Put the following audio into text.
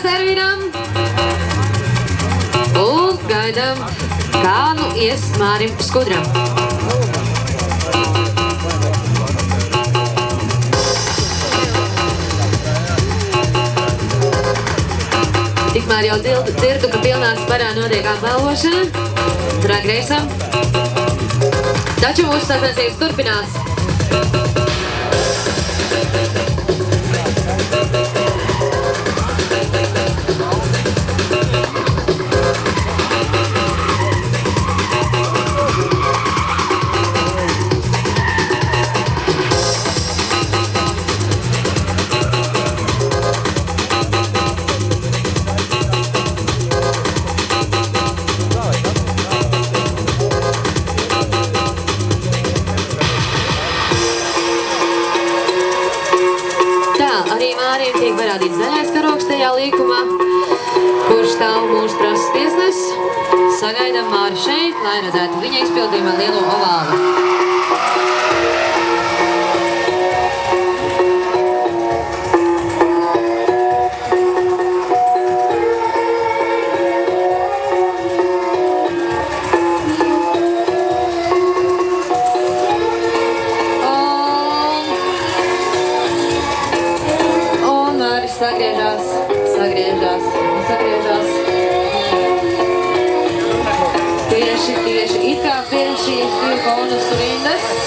Paldies Ervīnam! Un gaidām, kā nu ies Mārim Skudram. Tikmēr jau dzirdu, ka pilnā sparā notiek apbalvošana drag raceam. Taču mūsu sacensības turpinās. Arī Mārim tiek parādīts zaļais karogs tajā līkumā, kurš stāv mūsu trases tiesnes. Sagaidām Māri šeit, lai redzētu viņa izpildījumā lielo ovālu. Sagriežās. Tieši it kā pirms šīs divu bonusu rindas.